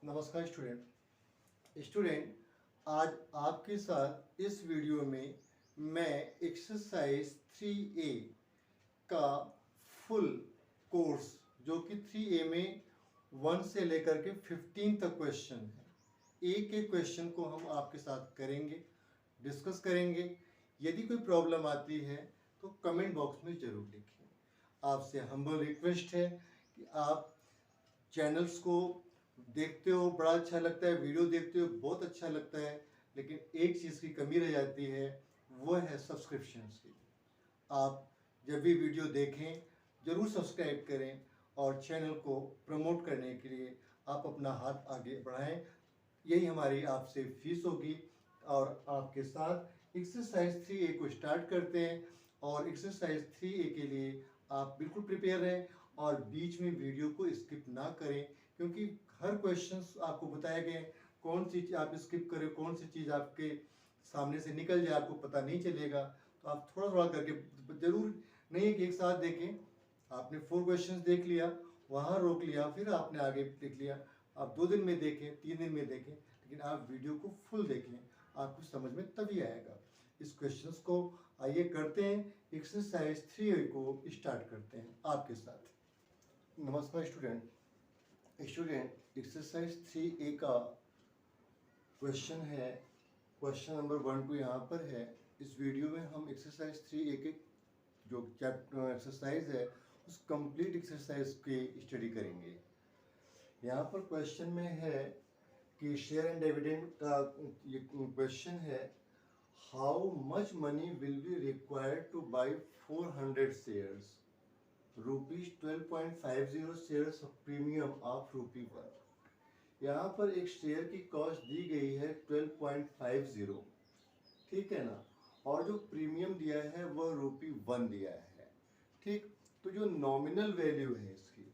नमस्कार स्टूडेंट आज आपके साथ इस वीडियो में मैं एक्सरसाइज 3A का फुल कोर्स जो कि 3A में 1 से लेकर के 15 तक क्वेश्चन है, एक एक क्वेश्चन को हम आपके साथ करेंगे, डिस्कस करेंगे। यदि कोई प्रॉब्लम आती है तो कमेंट बॉक्स में ज़रूर लिखिए। आपसे हम्बल रिक्वेस्ट है कि आप चैनल्स को देखते हो, बड़ा अच्छा लगता है, वीडियो देखते हो बहुत अच्छा लगता है, लेकिन एक चीज़ की कमी रह जाती है, वो है सब्सक्रिप्शंस की। आप जब भी वीडियो देखें ज़रूर सब्सक्राइब करें और चैनल को प्रमोट करने के लिए आप अपना हाथ आगे बढ़ाएं। यही हमारी आपसे फीस होगी और आपके साथ एक्सरसाइज 3A को स्टार्ट करते हैं। और एक्सरसाइज 3A के लिए आप बिल्कुल प्रिपेयर रहें और बीच में वीडियो को स्किप ना करें, क्योंकि हर क्वेश्चन आपको बताया गया कौन सी चीज़ आप स्किप करें, कौन सी चीज़ आपके सामने से निकल जाए आपको पता नहीं चलेगा। तो आप थोड़ा थोड़ा करके, जरूर नहीं है कि एक साथ देखें। आपने 4 क्वेश्चंस देख लिया, वहाँ रोक लिया, फिर आपने आगे देख लिया। आप 2 दिन में देखें, 3 दिन में देखें, लेकिन आप वीडियो को फुल देखें, आपको समझ में तभी आएगा। इस क्वेश्चंस को आइए करते हैं, एक्सरसाइज 3A को स्टार्ट करते हैं आपके साथ। नमस्कार स्टूडेंट एक्सरसाइज 3A का क्वेश्चन है, क्वेश्चन नंबर 1 2 यहाँ पर है। इस वीडियो में हम एक्सरसाइज 3A के जो चैप्टर एक्सरसाइज है उस कंप्लीट एक्सरसाइज की स्टडी करेंगे। यहाँ पर क्वेश्चन में है कि शेयर एंड डिविडेंड का ये क्वेश्चन है, how much money will be required two by 400 shares, ₹12.50 shares of premium of ₹1। यहाँ पर एक शेयर की कॉस्ट दी गई है 12.50, ठीक है ना, और जो प्रीमियम दिया है वह ₹1 दिया है। ठीक, तो जो नॉमिनल वैल्यू है इसकी,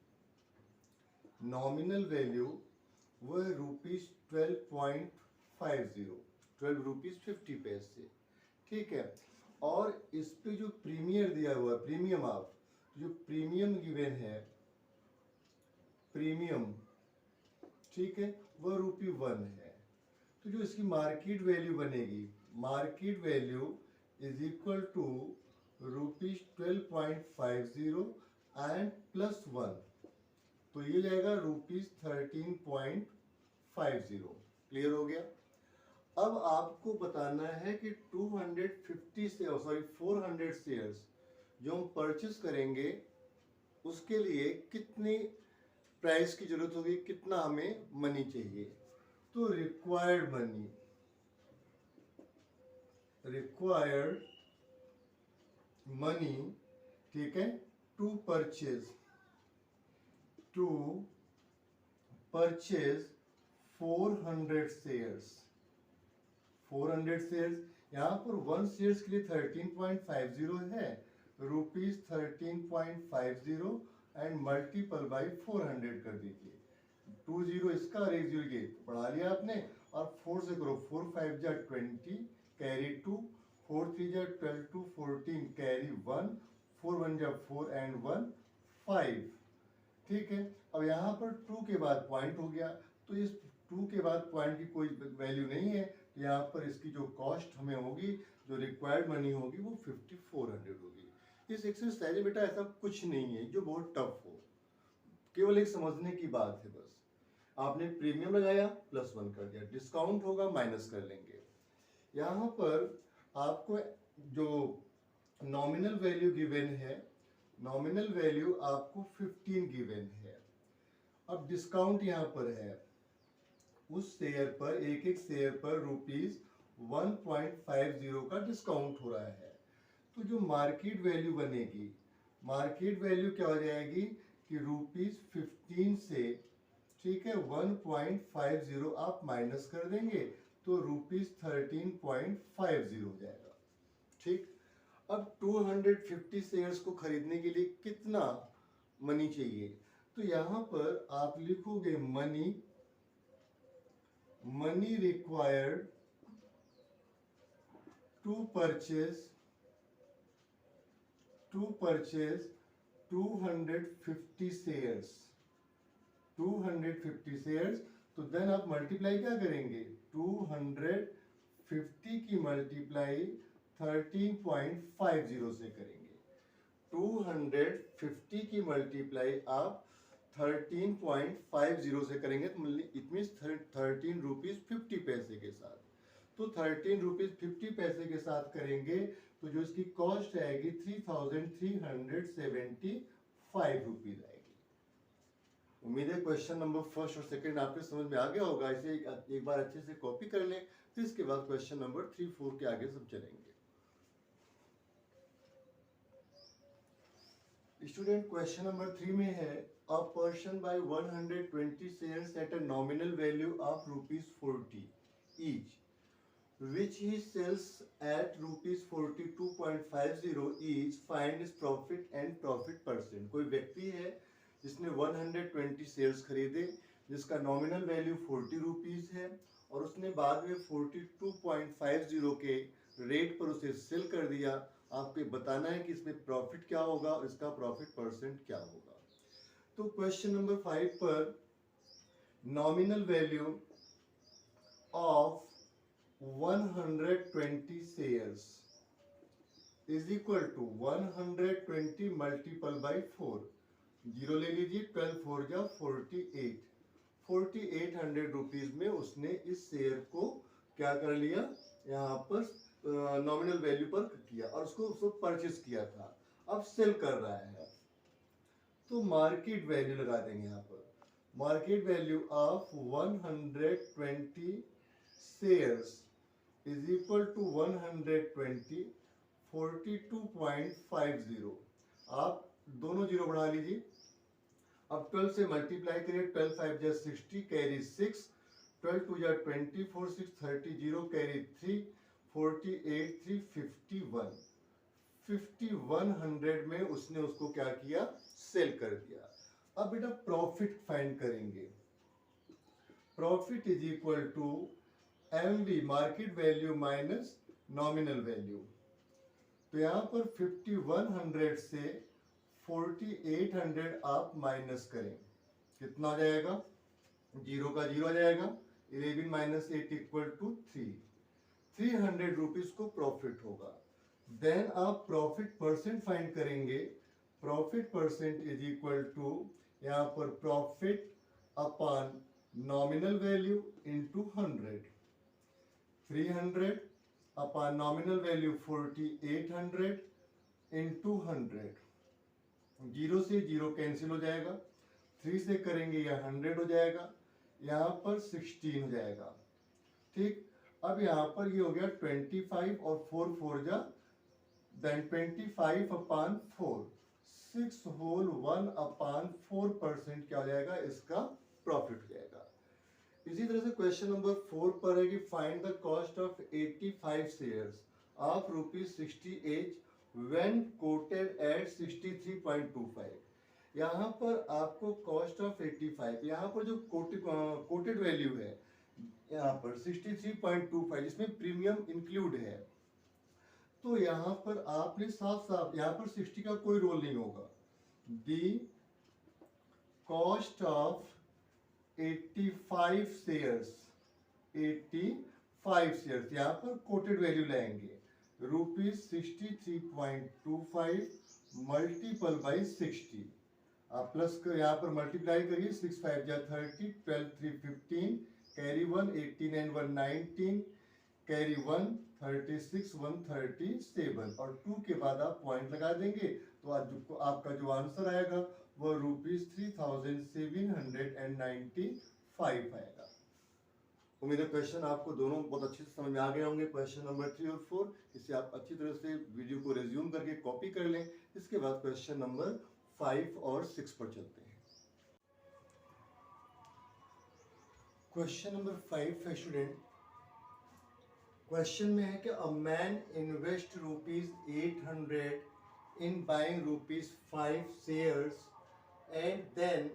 नॉमिनल वैल्यू वह ₹12.50, ₹12.50। ठीक है, और इस पे जो प्रीमियर दिया हुआ है, प्रीमियम ऑफ, जो प्रीमियम गिवन है, प्रीमियम, ठीक है, वह ₹1 है। तो जो इसकी मार्केट वैल्यू बनेगी, market value is equal to ₹12.50 and +1, तो ये जाएगा ₹13.50। क्लियर हो गया। अब आपको बताना है कि 250 से 400 शेयर्स जो हम परचेस करेंगे उसके लिए कितनी प्राइस की जरूरत होगी, कितना हमें मनी चाहिए। तो रिक्वायर्ड मनी, ठीक है, टू परचेज 400 शेयर्स। 400 शेयर्स, यहाँ पर 1 शेयर्स के लिए 13.50 है, ₹13.50 एंड मल्टीपल बाई 400 कर दीजिए। 20 इसका और 10 ये पढ़ा लिया आपने, और 4 से करो, 4 5 जा 20 कैरी 2, 4 3 जा 12 2 14 कैरी 1, 4 1 जा 4 एंड 1 5। ठीक है, अब यहाँ पर 2 के बाद पॉइंट हो गया, तो इस 2 के बाद पॉइंट की कोई वैल्यू नहीं है, तो यहाँ पर इसकी जो कॉस्ट हमें होगी, जो रिक्वायर्ड मनी होगी, वो 5400 होगी। इस एक्सरसाइज में बेटा ऐसा कुछ नहीं है जो बहुत टफ हो, केवल एक समझने की बात है बस। आपने प्रीमियम लगाया +1 कर दिया, डिस्काउंट होगा माइनस कर लेंगे। यहाँ पर आपको जो नॉमिनल वैल्यू गिवन है, नॉमिनल वैल्यू आपको 15 गिवन है। अब डिस्काउंट यहाँ पर है, उस शेयर पर, एक एक शेयर पर ₹1.50 का डिस्काउंट हो रहा है। तो जो मार्केट वैल्यू बनेगी, मार्केट वैल्यू क्या हो जाएगी कि ₹15 से, ठीक है, 1.50 आप माइनस कर देंगे तो ₹13.50 हो जाएगा। ठीक, अब 250 शेयर्स को खरीदने के लिए कितना मनी चाहिए, तो यहां पर आप लिखोगे money required to purchase 250 shares, 250 shares, तो देन आप मल्टीप्लाई क्या करेंगे, 250 की मल्टीप्लाई 13.50 से करेंगे। 250 की मल्टीप्लाई आप 13.50 से करेंगे, तो इट मीन्स 13 रुपीज 50 पैसे के साथ। तो 13 रुपीज 50 पैसे के साथ करेंगे तो जो इसकी कॉस्ट आएगी 3375 रुपीज आएगी। उम्मीद है क्वेश्चन नंबर फर्स्ट और सेकंड आपके समझ में आ गया होगा। इसे एक बार अच्छे से कॉपी कर लें, फिर इसके बाद क्वेश्चन नंबर 3, 4 के आगे सब चलेंगे। स्टूडेंट क्वेश्चन नंबर 3 में है, a person by 120 shares at a nominal value of ₹40 each which he sells at ₹42.50 each, find his profit and profit percent। कोई व्यक्ति है जिसने 120 शेयर्स खरीदे जिसका नॉमिनल वैल्यू 40 रुपीज है और उसने बाद में 42.50 के रेट पर उसे सेल कर दिया। आपको बताना है कि इसमें प्रॉफिट क्या होगा और इसका प्रॉफिट परसेंट क्या होगा। तो क्वेश्चन नंबर 5 पर nominal value of 120 shares is equal to 120 multiple by 4। Zero ले लीजिए, 12 4 जा 48, 4800 रुपीज में उसने इस शेयर को क्या कर लिया, यहाँ पर नॉमिनल वैल्यू पर किया और उसको परचेस किया था, अब सेल कर रहा है। तो मार्केट वैल्यू लगा देंगे यहाँ पर, market value of 120 shares is equal to 120 42.50। आप दोनों जीरो बढ़ा लीजिए, अब 12 से मल्टीप्लाई करिए, 12 5 जा 60 कैरी 6, 12 2 जा 24 6 30 0 कैरी 3 48 3 51, 5100 में उसने उसको क्या किया, सेल कर दिया। अब बेटा प्रॉफिट फाइंड करेंगे। Profit is equal to MV market value minus nominal value. तो यहाँ पर 5100 से 4800 आप माइनस करें, कितना आ जाएगा, जीरो का जीरो आ जाएगा, 11 माइनस 8 इक्वल टू 3, 300 रुपीज को प्रॉफिट होगा। देन आप प्रॉफिट परसेंट फाइंड करेंगे। Profit percent is equal to यहाँ पर profit upon nominal value into 100, 300 upon nominal value 4800 into 100, zero से जीरो कैंसिल हो जाएगा, 3 से करेंगे यह 100 हो जाएगा, यहाँ पर 16 हो जाएगा। ठीक, अब यहाँ पर ये हो गया 25 और 4 4 जा, देन 25 अपॉन 4, 6 होल 1 अपॉन 4% क्या हो जाएगा, इसका प्रॉफिट हो जाएगा। इसी तरह से क्वेश्चन नंबर 4 पर है कि find the cost of 85 shares of ₹60 each when quoted at 63.25। यहाँ पर आपको कॉस्ट ऑफ 85, यहाँ पर जो कोटेड वैल्यू है यहाँ पर 63.25 जिसमें प्रीमियम इंक्लूड है, तो यहाँ पर आपने साफ साफ यहाँ पर 60 का कोई रोल नहीं होगा। दी कॉस्ट ऑफ 85 शेयर्स, 85 शेयर्स यहाँ पर कोटेड वैल्यू लाएंगे, ₹63.25 मल्टीपल बाई 60। आप प्लस यहाँ पर मल्टीप्लाई करिए, 6 5 जा 30, 12 3 15, कैरी 1 18 and 1 19, कैरी 1 36 1 37 और 2 के बाद आप पॉइंट लगा देंगे तो आज आपका जो आंसर आएगा वो ₹3795 आएगा। उम्मीद है क्वेश्चन आपको दोनों बहुत अच्छे से समझ में आ गए होंगे। क्वेश्चन नंबर 3 और 4 इसे आप अच्छी तरह से वीडियो को रिज्यूम करके कॉपी कर लें। इसके बाद क्वेश्चन नंबर 5 और 6 पर चलते हैं। क्वेश्चन नंबर 5 है स्टूडेंट, क्वेश्चन में है कि a man invest ₹800 in buying ₹5 shares and then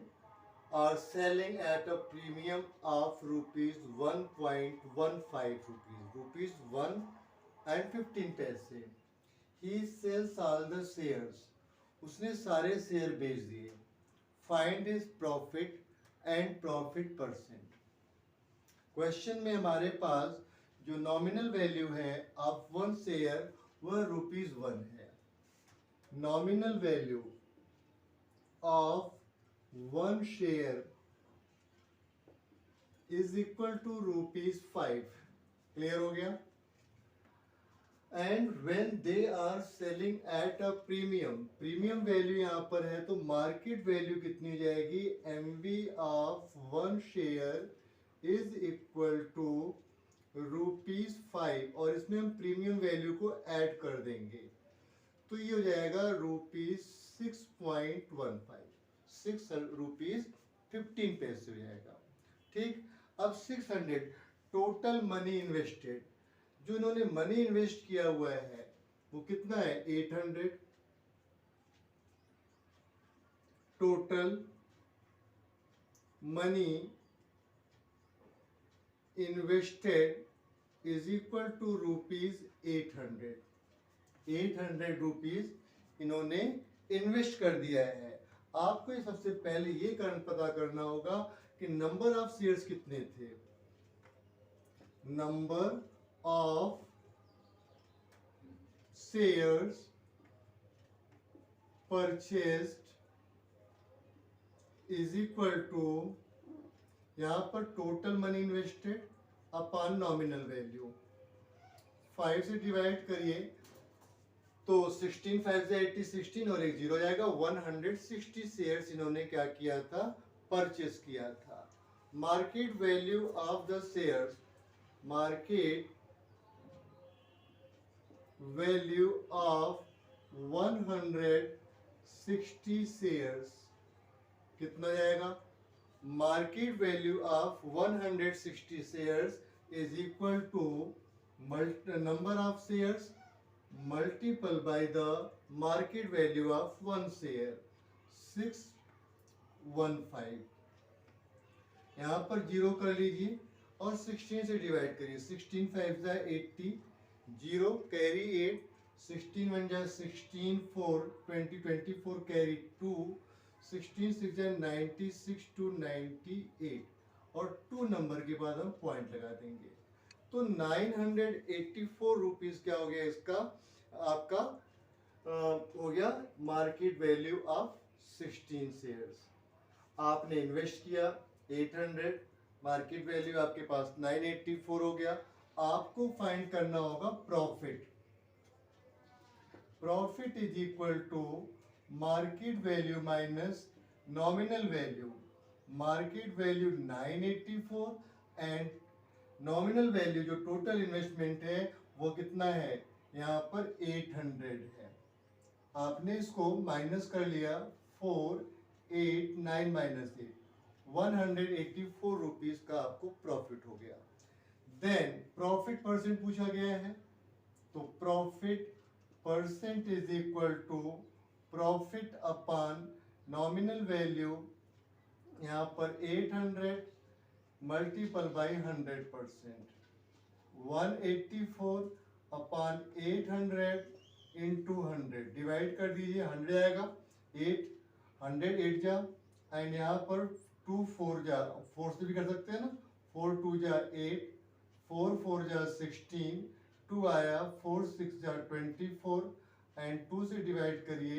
are selling at a premium of ₹1.15, ₹1.15। He sells all the shares, उसने सारे शेयर बेच दिए। Find his profit and profit percent. Question में हमारे पास जो नॉमिनल वैल्यू है ऑफ वन शेयर वह ₹1 है। Nominal value of one share is equal to ₹5। Clear हो गया। And when they are selling at a premium, premium value यहाँ पर है तो मार्केट वैल्यू कितनी हो जाएगी, MV of one share is equal to ₹5 और इसमें हम प्रीमियम वैल्यू को ऐड कर देंगे तो ये हो जाएगा ₹6.15, ₹6.15 हो जाएगा। ठीक, अब 600 टोटल मनी इन्वेस्टेड, जो इन्होंने मनी इन्वेस्ट किया हुआ है वो कितना है, 800। Total money invested is equal to ₹800। 800 rupees इन्होंने इन्वेस्ट कर दिया है। आपको ये सबसे पहले ये पता करना होगा कि नंबर ऑफ शेयर्स कितने थे। Number of shares purchased is equal to, यहां पर total money invested upon nominal value, 5 से डिवाइड करिए तो 16 5 से 80, 16 और एक जीरो हो जाएगा। 160 शेयर्स इन्होंने क्या किया था, परचेस किया था। Market value of the shares, market value of 160 shares कितना जाएगा, market value of 160 shares is equal to number of shares multiple by the market value of one share, 615। यहाँ पर जीरो कर लीजिए और 16 से डिवाइड करिए। 16 5 जा 80, जीरो कैरी 8, 16 1 जा 16, 4 20 24 कैरी 2, 16 6 जा 96 to 98 और 2 नंबर के बाद हम पॉइंट लगा देंगे तो 984 रुपीज क्या हो गया, इसका आपका हो गया मार्केट वैल्यू ऑफ 16 शेयर्स। आपने इन्वेस्ट किया 800, मार्केट वैल्यू आपके पास 984 हो गया। आपको फाइंड करना होगा profit. Profit is equal to market value minus nominal value. Market value 984 and nominal value जो टोटल इन्वेस्टमेंट है वो कितना है, यहाँ पर 800 है। आपने इसको माइनस कर लिया, 4 8 9 माइनस 8, 184 रुपीज का आपको प्रॉफिट हो गया। देन प्रॉफिट परसेंट पूछा गया है तो profit percent is equal to profit upon nominal value, यहाँ पर 800 multiple by 100%, 184 upon 800 into 100 divide कर दीजिए, 100 आएगा, 8 100 8 जा एंड यहाँ पर 2 4 जा, 4 से भी कर सकते हैं ना, 4 2 जा 8, 4 4 जा 16, 2 आया, 4 6 जा 24 एंड 2 से डिवाइड करिए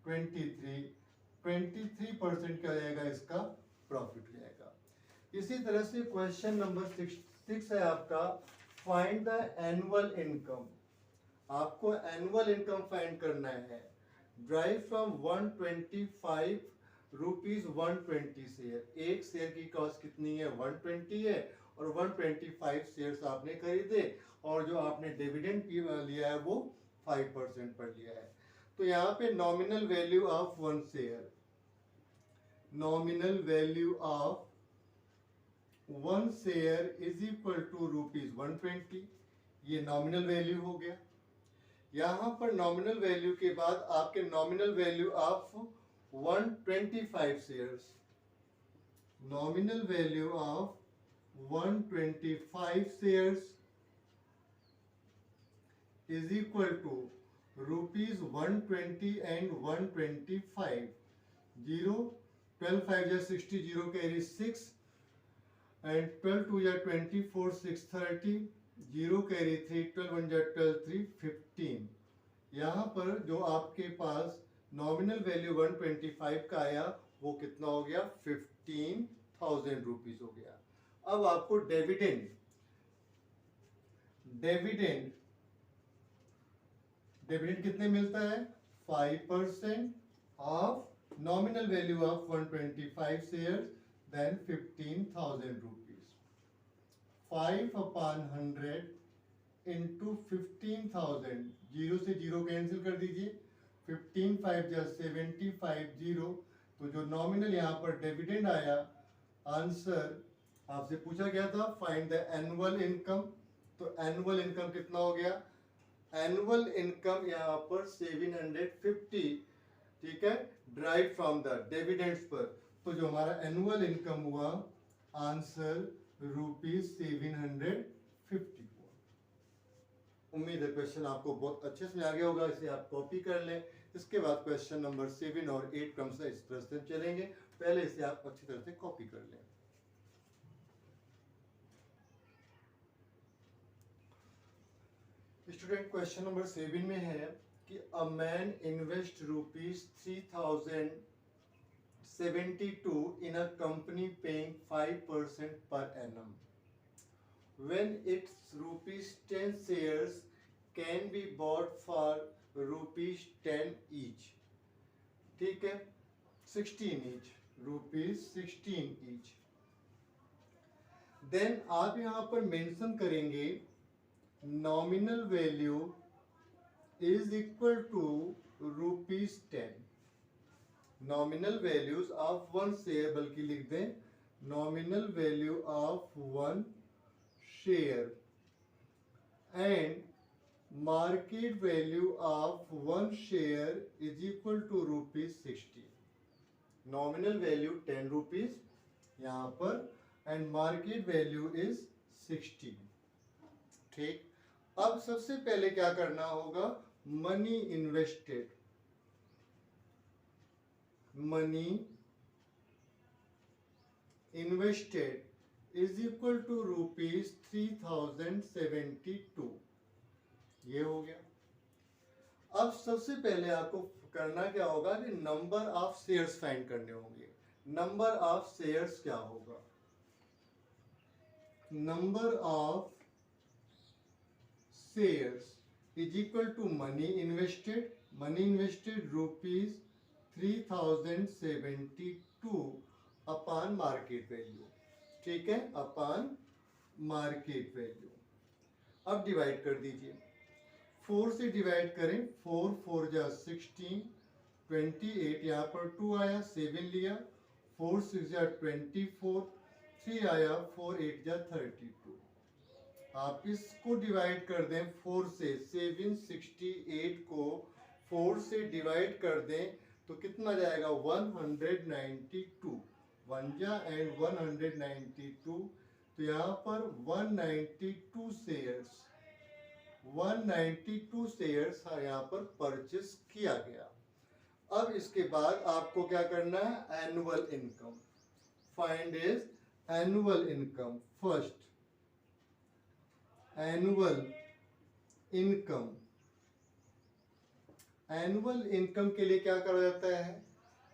23, 23% क्या जाएगा, इसका प्रॉफिट हो जाएगा। इसी तरह से क्वेश्चन नंबर 6 है आपका, फाइंड द एनुअल इनकम। आपको एनुअल इनकम फाइंड करना है। Drive from 125 rupees 120 share. एक शेयर की कॉस्ट कितनी है, 120 है और 125 शेयर्स आपने खरीदे और जो आपने डिविडेंड लिया है वो 5% पर लिया है। तो यहाँ पे nominal value of one share, nominal value of one share is equal to ₹120। ये नॉमिनल वैल्यू हो गया। यहाँ पर नॉमिनल वैल्यू के बाद आपके nominal value of 125 shares, nominal value of 125 shares is equal to ₹120 and 125, 0 12 5 जा 60, 0 कैरी 6 एंड 12 2 या 24 6 30 0 कैरी 3 12 1 या 12 3 15। यहाँ पर जो आपके पास नॉमिनल वैल्यू 125 का आया वो कितना हो गया 15,000 रुपीज हो गया। अब आपको डिविडेंड डिविडेंड डिविडेंड कितने मिलता है 5% of nominal value of 125 shares then 15,000 rupees. 5/100 into 15,000, zero से जीरो कैंसिल कर दीजिए, 15 5 जा 75 जीरो। तो जो नॉमिनल यहाँ पर डिविडेंड आया, आंसर आपसे पूछा गया था फाइंड द एनुअल इनकम, तो एनुअल इनकम कितना हो गया, एनुअल इनकम यहाँ पर 750, ठीक है, ड्राइव फ्रॉम द डिविडेंड्स पर। तो जो हमारा एनुअल इनकम हुआ आंसर ₹750 हुआ। उम्मीद है क्वेश्चन आपको बहुत अच्छे से आ गया होगा, इसे आप कॉपी कर लें। इसके बाद क्वेश्चन नंबर 7 और 8 क्रमशः इस तरह से चलेंगे, पहले इसे आप अच्छी तरह से कॉपी कर लें। स्टूडेंट क्वेश्चन नंबर 7 में है कि a man invest ₹3072 in a company paying 5% per annum when its ₹10 shares can be bought for ₹10 each, ठीक है, 16 each, ₹16 each। देन आप यहाँ पर मेंशन करेंगे nominal value is equal to ₹10। Nominal values of one share, बल्कि लिख दें nominal value of one share and market value of one share is equal to ₹60। Nominal value 10 rupees यहाँ पर and market value is 60, ठीक। अब सबसे पहले क्या करना होगा, money invested, money invested is equal to ₹3072, ये हो गया। अब सबसे पहले आपको करना क्या होगा कि नंबर ऑफ शेयर्स फाइंड करने होंगे। नंबर ऑफ शेयर्स क्या होगा, number of shares is equal to money invested ₹3072 upon market value, ठीक है, अपॉन मार्केट वैल्यू। अब डिवाइड कर दीजिए, 4 से डिवाइड करें, 4 4 जा 16, 28 यहाँ पर 2 आया, 7 लिया, 4 6 जा 24, 3 आया, 4 8 जा 32। आप इसको डिवाइड कर दें 4 से, 768 को 4 से डिवाइड कर दें तो कितना जाएगा 192, 1 जा एंड 192। तो यहाँ पर 192 शेयर्स यहाँ पर परचेस किया गया। अब इसके बाद आपको क्या करना है, annual income find is annual income. First annual income, annual income के लिए क्या करा जाता है,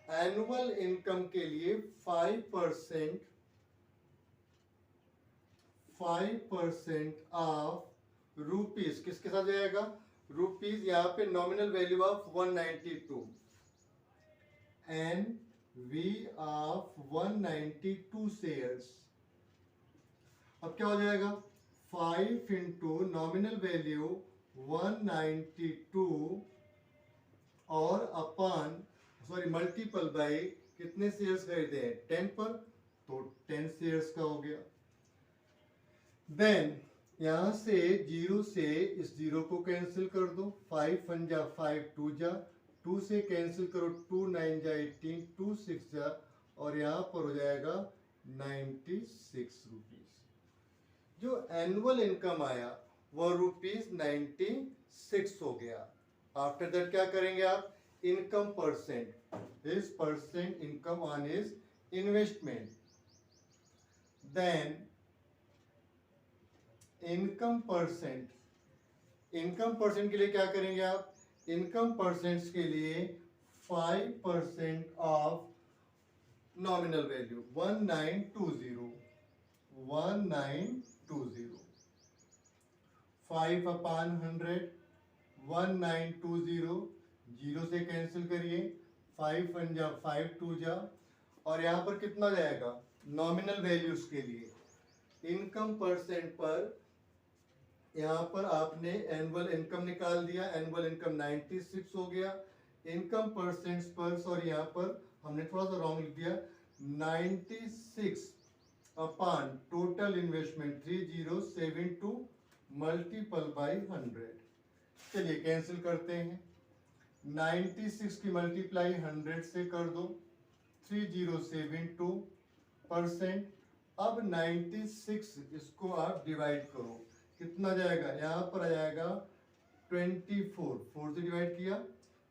एनुअल इनकम के लिए 5% ऑफ रुपीज किसके साथ जाएगा, रुपीज यहाँ पे nominal value of 192 and V of 192 shares. अब क्या हो जाएगा, 5 इंटू नॉमिनल वैल्यू 192 और अपॉन मल्टीपल बाय कितने शेयर्स खरीदे हैं 10 पर, तो 10 शेयर्स का हो गया। देन यहां से 0 से इस 0 को कैंसिल कर दो, 5 1 जा 5 2 जा, 2 से कैंसिल करो, 2 9 जा 18, 2 6 जा, और यहाँ पर हो जाएगा 96 रुपीज। जो एनुअल इनकम आया वह ₹96 हो गया। आफ्टर दैट क्या करेंगे आप, income percent, his percent income on his investment. Then income percent, income percent के लिए क्या करेंगे आप, इनकम परसेंट के लिए 5% ऑफ नॉमिनल वैल्यू 1920 5/100 1920, जीरो से कैंसिल करिए, 5 1 जा 5 2 जा, और यहाँ पर कितना जाएगा नॉमिनल वैल्यूज के लिए इनकम परसेंट पर। यहाँ पर आपने एनुअल इनकम निकाल दिया, एनुअल इनकम 96 हो गया, इनकम परसेंट पर सॉरी यहाँ पर हमने थोड़ा सा रॉन्ग लिख दिया, 96 upon total investment 3072 multiple by 100। चलिए कैंसिल करते हैं, 96 की मल्टीप्लाई 100 से कर दो, 3072%। अब 96 इसको आप डिवाइड करो, कितना जाएगा, यहाँ पर आ जाएगा 24, 4 से डिवाइड किया,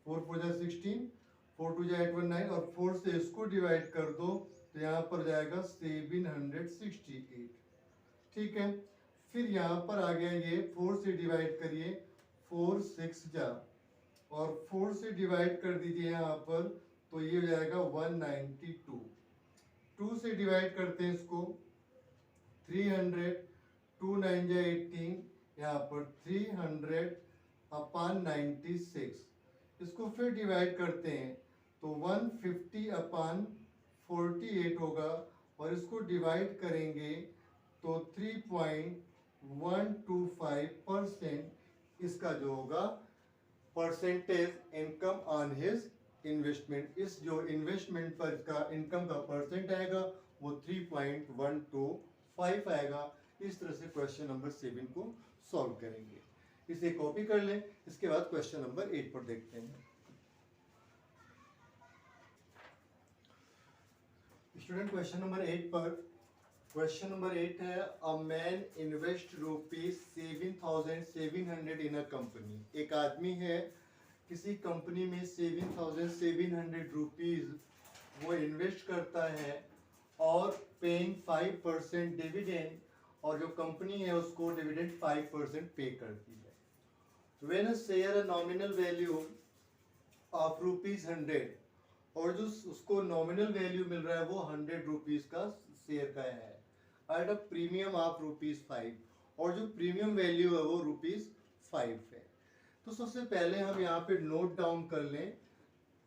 4 4 जा 16, 4 2 जा 8 1 9, और 4 से इसको डिवाइड कर दो तो यहाँ पर जाएगा 768। ठीक है, फिर यहाँ पर आ गया ये 4 से डिवाइड करिए, 4 6 जा, और 4 से डिवाइड कर दीजिए यहाँ पर तो ये हो जाएगा 192। 2 से डिवाइड करते हैं इसको, 300, 2 9 जा 18, यहाँ पर 300 अपॉन 96, इसको फिर डिवाइड करते हैं तो 150 अपॉन 48 होगा, और इसको डिवाइड करेंगे तो 3.125% इसका जो होगा percentage income on his investment. इस जो इन्वेस्टमेंट पर इसका इनकम का परसेंट आएगा वो 3.125 आएगा। इस तरह से क्वेश्चन नंबर 7 को सॉल्व करेंगे। इसे कॉपी कर लें, इसके बाद क्वेश्चन नंबर 8 पर देखते हैं। स्टूडेंट क्वेश्चन नंबर 8 पर, क्वेश्चन नंबर 8 है, a man invest ₹7,700 in a company. एक आदमी है किसी कंपनी में 7,700 रुपीज वो इन्वेस्ट करता है और पेइंग 5% डिविडेंड, और जो कंपनी है उसको डिविडेंड 5% पे करती है। When a share nominal value of ₹100, और जो उसको नॉमिनल वैल्यू मिल रहा है वो 100 रुपीज का शेयर का है, एट अ प्रीमियम ऑफ ₹5, और जो प्रीमियम वैल्यू है वो ₹5 है। तो सबसे पहले हम यहाँ पे नोट डाउन कर लें,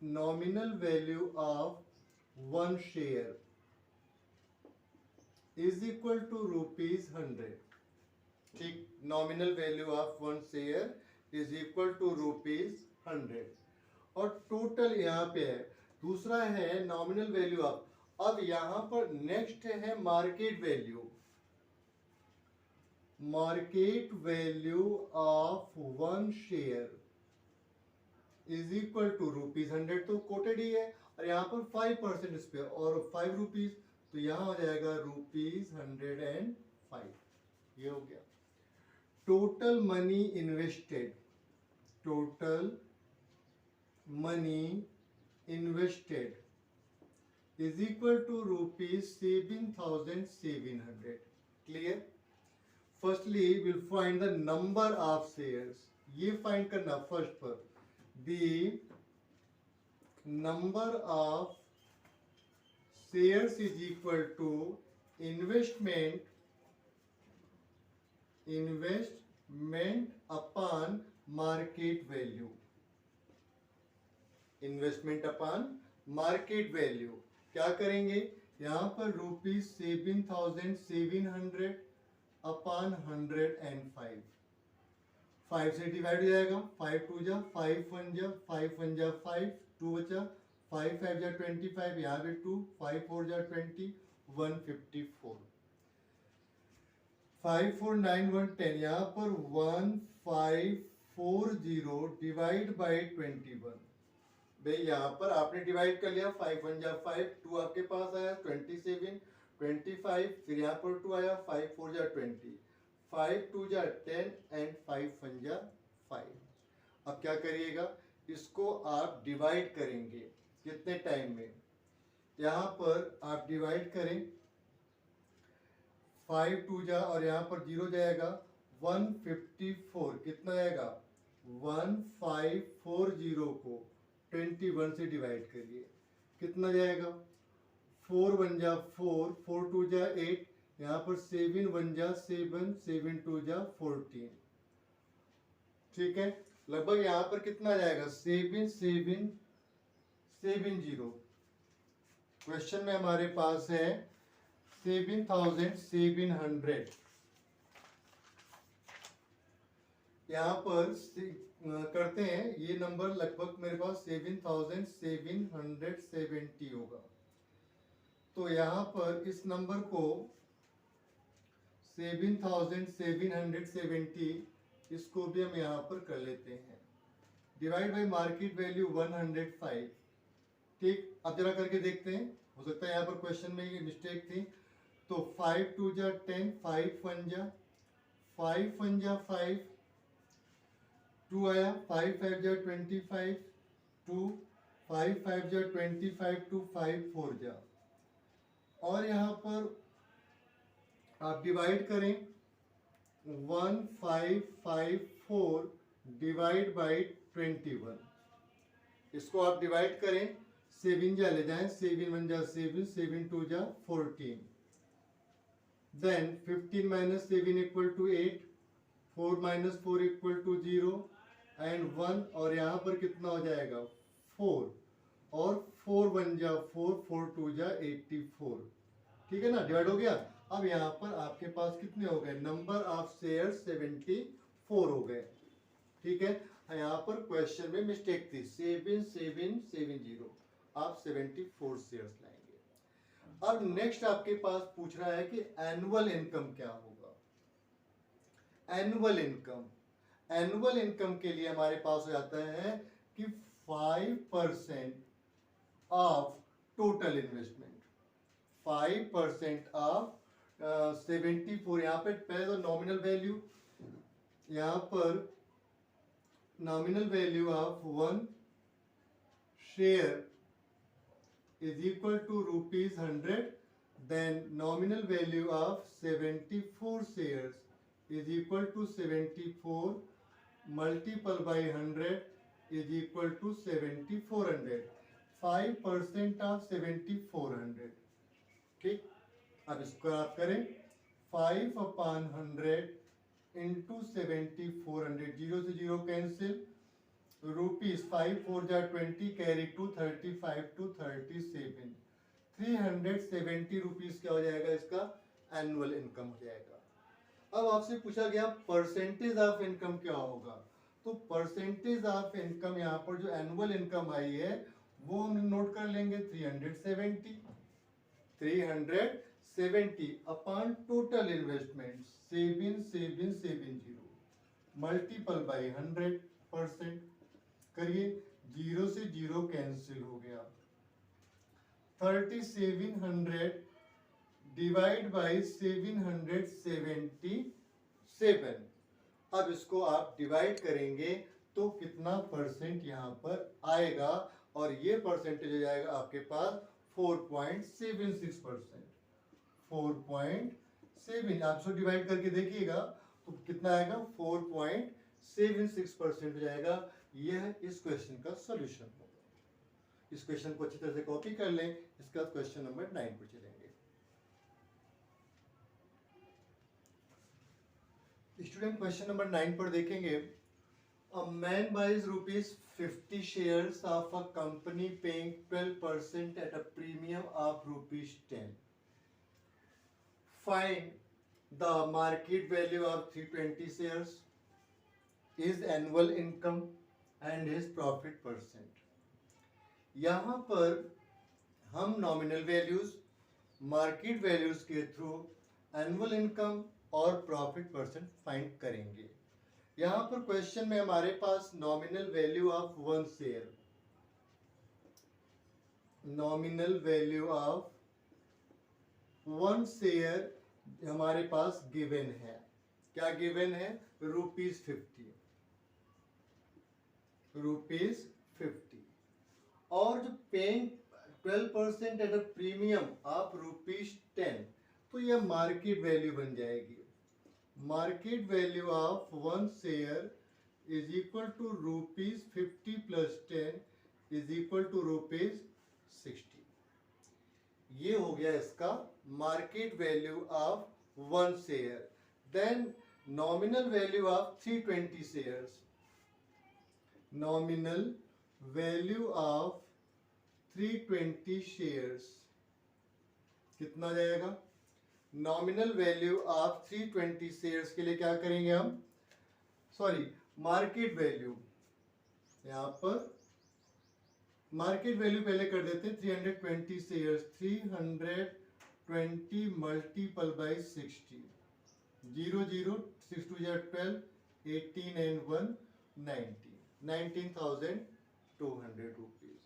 nominal value of 1 share is equal to ₹100। ठीक, nominal value of 1 share is equal to ₹100, और टोटल यहाँ पे है। दूसरा है नॉमिनल वैल्यू ऑफ, अब यहाँ पर नेक्स्ट है market value, market value of 1 share is equal to ₹100, तो कोटेड ही है, और यहाँ पर 5% इस पे और 5 रुपीज, तो यहाँ हो जाएगा ₹105। ये हो गया। Total money invested, total money invested is equal to ₹7,700. Clear? Firstly, we'll find the number of shares. ये find करना first पर, the number of shares is equal to investment upon market value. Investment upon market value. क्या करेंगे, यहाँ पर ₹7,700 upon 105, 5 से divide हो जाएगा, 5 2 जा 5 1 जा 5 1 जा 5, 2 बचा, 5 5 जा 25, यहाँ पे 2, 5 4 जा 20, 154, 5 4 9 1 10, यहाँ पर 1540 डिवाइड बाई 21। भाई यहाँ पर आपने डिवाइड कर लिया, 5 1 जा 5, 2 आपके पास आया 27, 25, फिर यहाँ पर 2 आया, 5 4 जा 20, 5 2 जा 10 एंड 5 1 जा 5। अब क्या करिएगा, इसको आप डिवाइड करेंगे कितने टाइम में, यहाँ पर आप डिवाइड करें 5 टू जा और यहाँ पर 0 जाएगा 154, कितना जाएगा 1540 को 21 से डिवाइड करिए, कितना जाएगा 4 1 जा 4, 4 टू जा 8, यहाँ पर 7 1 जा 7, 7 टू जा 14, ठीक है। लगभग यहाँ पर कितना जाएगा 7770। क्वेश्चन में हमारे पास है 7700। यहाँ पर करते हैं, ये नंबर लगभग मेरे पास 7770 होगा। तो यहाँ पर इस नंबर को 7770, इसको भी हम यहाँ पर कर लेते हैं, डिवाइड बाई मार्केट वैल्यू 105। ठीक, अब जरा करके देखते हैं, हो सकता है यहाँ पर क्वेश्चन में ये मिस्टेक थी। तो 5 टू जा 10, 5 1 जा 5, 2 आया, 5 5 जा 25, 2 5 5 जा 25, 2 5 4 जा, और यहाँ पर आप डिवाइड करें 1554 डिवाइड बाई 21, इसको आप डिवाइड करें, 7 जा ले जाएं, 7 1 जा 7, 7 2 जा 14, then 15 minus 7 equal to 8, 4 minus 4 equal to 0 and 1, और यहाँ पर कितना हो जाएगा 4, और 4 1 जा 4, 4 2 जा 84, ठीक है ना, डिवाइड हो गया। अब यहाँ पर आपके पास कितने हो गए, नंबर ऑफ शेयर 74 हो गए, ठीक है। यहाँ पर क्वेश्चन में मिस्टेक थी, 7770, आप 74 शेयर्स लाएंगे। अब नेक्स्ट आपके पास पूछ रहा है कि एनुअल इनकम क्या होगा। एनुअल इनकम के लिए हमारे पास हो जाता है कि 5% ऑफ टोटल इन्वेस्टमेंट, 5% ऑफ 74, यहाँ पे पहले तो नॉमिनल वैल्यू, यहाँ पर nominal value of 1 share is equal to ₹100, then nominal value of 74 shares is equal to 74 multiplied by 100 is equal to 7400, 5% of 7400, ठीक। अब इसको आप करें 5/100 into 7400, 0 से 0 कैंसिल, रुपीज 5 4 जा 20, कैरी टू 35 to 37, 370 रुपीज क्या हो जाएगा, इसका एनुअल इनकम हो जाएगा। अब आपसे पूछा गया परसेंटेज ऑफ इनकम क्या होगा, तो परसेंटेज ऑफ इनकम यहाँ पर जो एनुअल इनकम आई है वो हम नोट कर लेंगे 370 upon total investment 7770 multiple by 100%, करिए, 0 से 0 कैंसिल हो गया, 3700 डिवाइड बाई 777। अब इसको आप डिवाइड करेंगे तो कितना परसेंट यहाँ पर आएगा, और ये परसेंटेज हो जाएगा आपके पास 4.76%, 4.7, आप इसको डिवाइड करके देखिएगा तो कितना आएगा 4.76% हो जाएगा। यह इस क्वेश्चन का सॉल्यूशन होगा। इस क्वेश्चन को अच्छी तरह से कॉपी कर लें। इसके बाद क्वेश्चन नंबर 9 पर चलेंगे। स्टूडेंट क्वेश्चन नंबर 9 पर देखेंगे, a man buys ₹50 shares of a company paying 12% at a premium of ₹10. Find the market value of 320 shares, his annual income and his profit percent। यहाँ पर हम नॉमिनल वैल्यूज, मार्केट वैल्यूज के through annual income और profit percent find करेंगे। यहाँ पर question में हमारे पास nominal value of 1 share, nominal value of 1 share हमारे पास गिवन है। क्या गिवन है? ₹50, ₹50, और जो paying 12% at a premium of ₹10, तो यह मार्केट वैल्यू बन जाएगी। Market value of one share is equal to ₹50 plus 10 is equal to ₹60। ये हो गया इसका market value of one share. Then nominal value of 320 shares. Nominal value of 320 shares कितना जाएगा? नॉमिनल वैल्यू ऑफ 320 शेयर्स के लिए क्या करेंगे हम? सॉरी, मार्केट वैल्यू, यहां पर मार्केट वैल्यू पहले कर देते हैं। 320 shares, 320 multiple by 60, 0 0 6 2 12, 18 and 1 19, 19,200 rupees.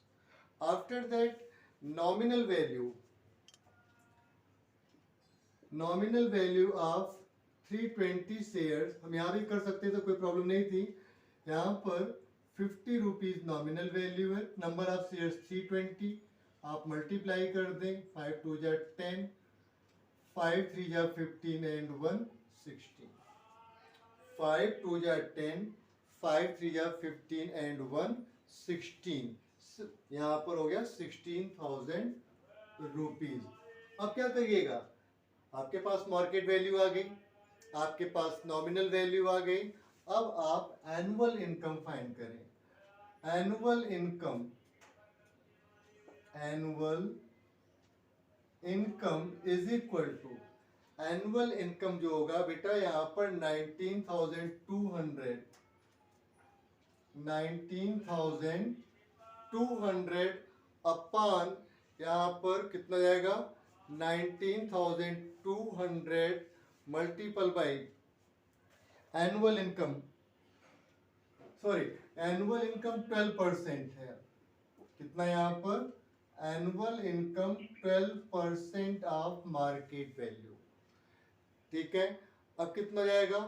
After that, nominal value of 320 shares हम यहाँ भी कर सकते थे, कोई प्रॉब्लम नहीं थी। यहाँ पर 50 रुपीज नॉमिनल वैल्यू है। नंबर ऑफ शेयर्स 320, आप मल्टीप्लाई कर दें। 5 2 10, 5 3 15 and 1 16, 5 2 10, 5 3 15 and 1 16। यहाँ पर हो गया 16,000 रुपीज। अब क्या करिएगा? आपके पास मार्केट वैल्यू आ गई, आपके पास नॉमिनल वैल्यू आ गई। अब आप एनुअल इनकम फाइंड करें। Annual income is equal to, annual income जो होगा बेटा यहाँ पर 19,200 अपान यहाँ पर कितना जाएगा? 19,200 multiple by annual income, sorry annual income 12% है। कितना यहाँ पर? Annual income 12% of market value. ठीक है, अब कितना जाएगा?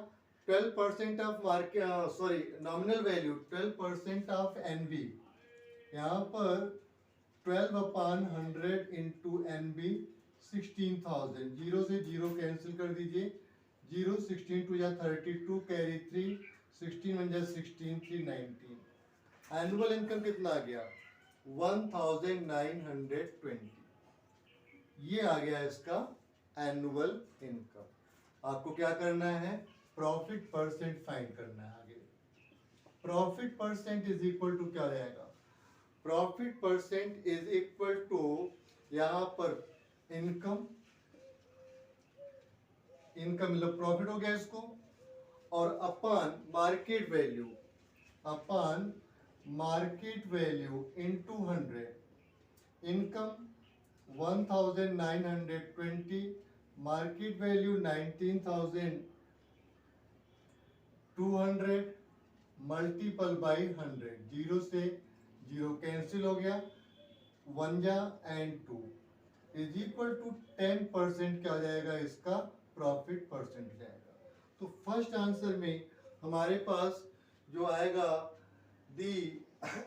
12% of market, sorry nominal value 12% of NB. यहाँ पर 12 अपान 100 इंटू एनबी 16,000। 0 से 0 कैंसिल कर दीजिए। 0 16 2 32 कैरी 3, 16 1 16 3 19। एनुअल इनकम कितना आ गया? 1920। ये आ गया इसका एनुअल इनकम। आपको क्या करना है? प्रॉफिट परसेंट फाइंड करना है आगे। Profit percent is equal to क्या रहेगा? Profit percent is equal to यहाँ पर इनकम मतलब प्रॉफिट हो गया इसको, और upon market value into 100। Income 1920, market value 19,200 multiple by 100। 0 से 0 कैंसिल हो गया, 1 एंड 2 इज इक्वल टू 10% क्या जाएगा? इसका प्रॉफिट परसेंट जाएगा। तो फर्स्ट आंसर में हमारे पास जो आएगा the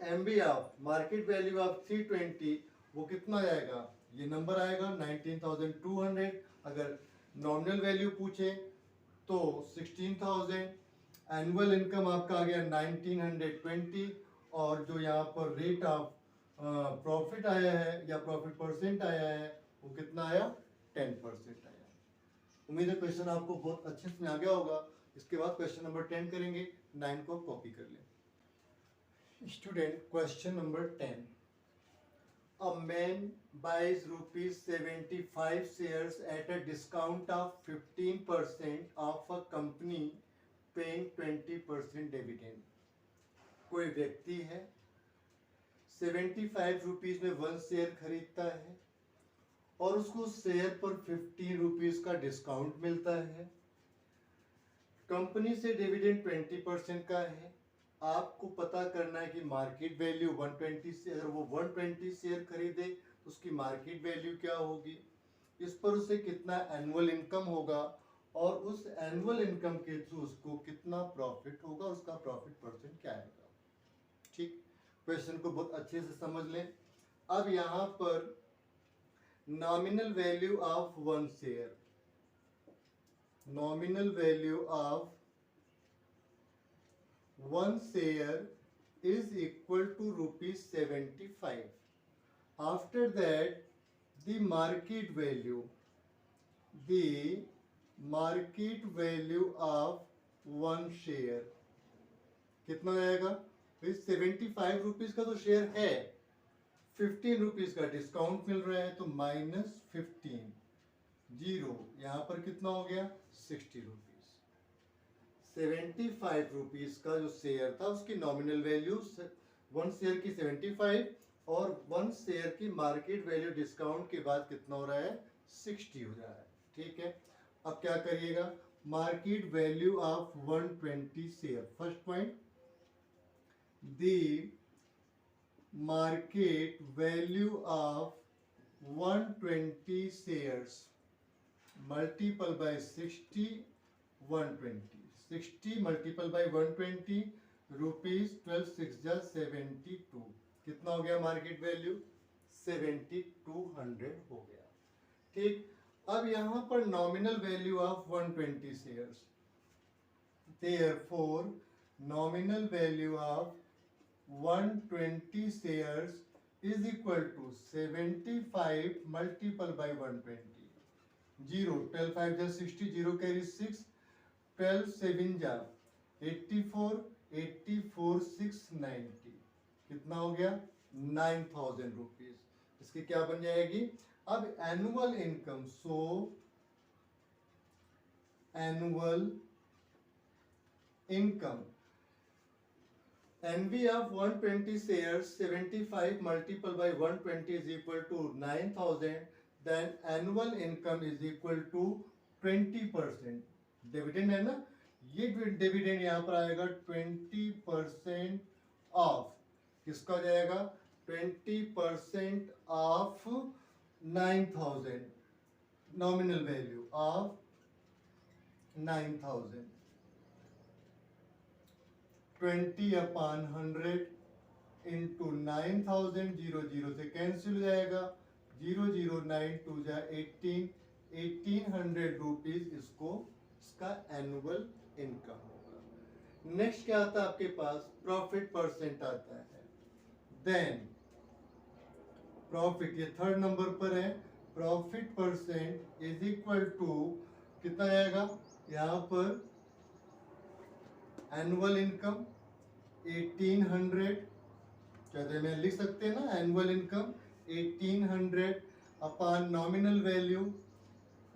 MB of market value of 320, वो कितना जाएगा? ये नंबर आएगा 19,200। अगर नॉमिनल वैल्यू पूछे तो 16,000। एनुअल इनकम आपका आ गया 1920, और जो यहाँ पर रेट ऑफ प्रॉफिट आया है या प्रॉफिट परसेंट आया है वो कितना आया? 10% आया। उम्मीद है क्वेश्चन आपको बहुत अच्छे से आ गया होगा। इसके बाद क्वेश्चन नंबर 10 करेंगे। 9 को कॉपी कर लें। Student, question number 10। A man buys ₹75 shares at a discount of 15% of a company paying 20% dividend. कोई व्यक्ति है 75 रुपीज में 1 शेयर खरीदता है और उसको शेयर पर 15 रुपीज का डिस्काउंट मिलता है। कंपनी से डिविडेंड 20% का है। आपको पता करना है कि मार्केट वैल्यू 120 से, अगर वो 120 शेयर खरीदे तो उसकी मार्केट वैल्यू क्या होगी, इस पर उसे कितना एनुअल इनकम होगा, और उस एनुअल इनकम के थ्रू उसको कितना प्रॉफिट होगा, उसका प्रॉफिट परसेंट क्या आएगा। ठीक, क्वेश्चन को बहुत अच्छे से समझ लें। अब यहाँ पर nominal value of 1 share, nominal value of one share is equal to rupees 75. After that, the market value of one share कितना आएगा? 75 रुपीज का तो शेयर है, 15 रुपीज का डिस्काउंट मिल रहा है तो -15, जीरो, यहाँ पर कितना हो गया? 60 रुपीज। 75 रुपीज का जो शेयर था उसकी नॉमिनल वैल्यू वन शेयर की 75 और वन शेयर की मार्केट वैल्यू डिस्काउंट के बाद कितना हो रहा है? 60 हो रहा है। ठीक है, अब क्या करिएगा? Market value of 120 share. First point, the market value of 120 shares multiple by 60, 120, 60 multiple by 120 rupees 12 6 जा 72, कितना हो गया मार्केट वैल्यू? 7200 हो गया। ठीक, अब यहाँ पर nominal value of 120 shares, therefore nominal value of 120 shares is equal to 75 multiple by 120, 0, 12 5 जा 60, 0 carry 6, 12 7 जा 84, 84 6 90, कितना हो गया? 9000 रुपीज। इसकी क्या बन जाएगी? अब annual income, so annual income NV of 120 shares 75 multiple by 120 is equal to 9000, then annual income is equal to 20%। Dividend है ना, ये डिविडेंड यहाँ पर आएगा 20% ऑफ, किसका जाएगा? 20% of 9000, nominal value of 9000, 20/100 into 9000, 0 0 से कैंसिल हो जाएगा, 0 0 9 2 जा 18, 1800 रुपीज इसको इसका एनुअल इनकम होगा। नेक्स्ट क्या आता है आपके पास? प्रॉफिट परसेंट आता है। देन प्रॉफिट, ये थर्ड नंबर पर है, profit percent is equal to कितना आएगा? यहाँ पर एनुअल इनकम 1800, कहते हैं लिख सकते हैं ना, annual income 1800 upon nominal value,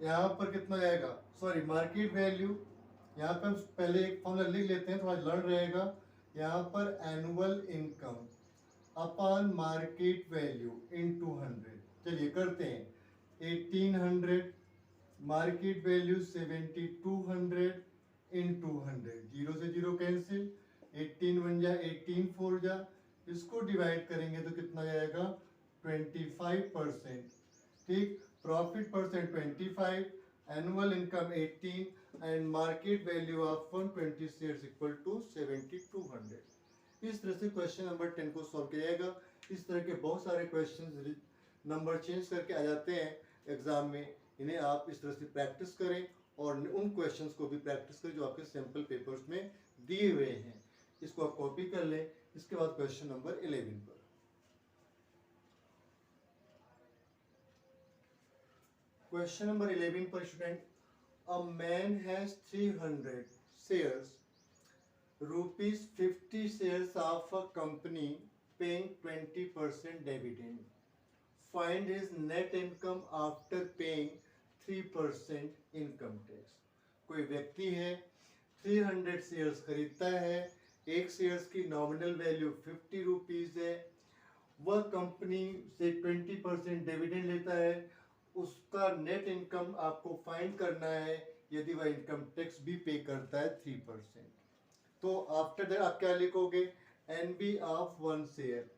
यहाँ पर कितना जाएगा? सॉरी, मार्केट वैल्यू, यहाँ पे हम पहले एक फॉर्मूला लिख लेते हैं, थोड़ा लर्न रहेगा। यहाँ पर annual income upon market value in 200, चलिए करते हैं। 1800 मार्केट वैल्यू 7200 इन 200, 0 से 0 कैंसिल, 18 1 जा 18 4 जा, इसको डिवाइड करेंगे तो कितना जाएगा? 25%। ठीक, profit percent 25, annual income 18 and market value of 120 shares equal to 7200। इस तरह से क्वेश्चन नंबर 10 को सॉल्व किया जाएगा। इस तरह के बहुत सारे क्वेश्चन नंबर चेंज करके आ जाते हैं एग्जाम में, इन्हें आप इस तरह से प्रैक्टिस करें और उन क्वेश्चंस को भी प्रैक्टिस करें जो आपके सैंपल पेपर्स में दिए हुए हैं। इसको आप कॉपी कर लें। इसके बाद क्वेश्चन नंबर 11 पर, क्वेश्चन नंबर 11 पर student, a man has 300 shares, ₹50 shares of a company paying 20% dividend. Find his net income after paying 3% income tax. कोई व्यक्ति है 300 शेयर्स खरीदता है, एक शेयर्स की नॉमिनल वैल्यू 50 रुपीज है, वह कंपनी से 20% डिविडेंड लेता है, उसका नेट इनकम आपको फाइंड करना है यदि वह इनकम टैक्स भी पे करता है 3%। तो आफ्टर दैट आप क्या लिखोगे? एनबी ऑफ वन शेयर,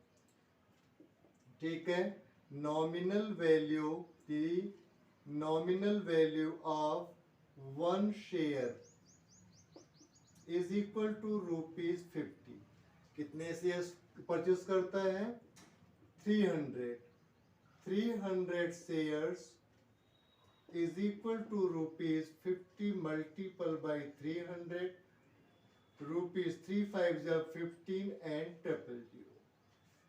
ठीक है, nominal value, the nominal value of one share is equal to ₹50। कितने शेयर्स परचेज करता है? 300 shares is equal to ₹50 20 multiple by 300 rupees 3 5 जा 15 एंड 000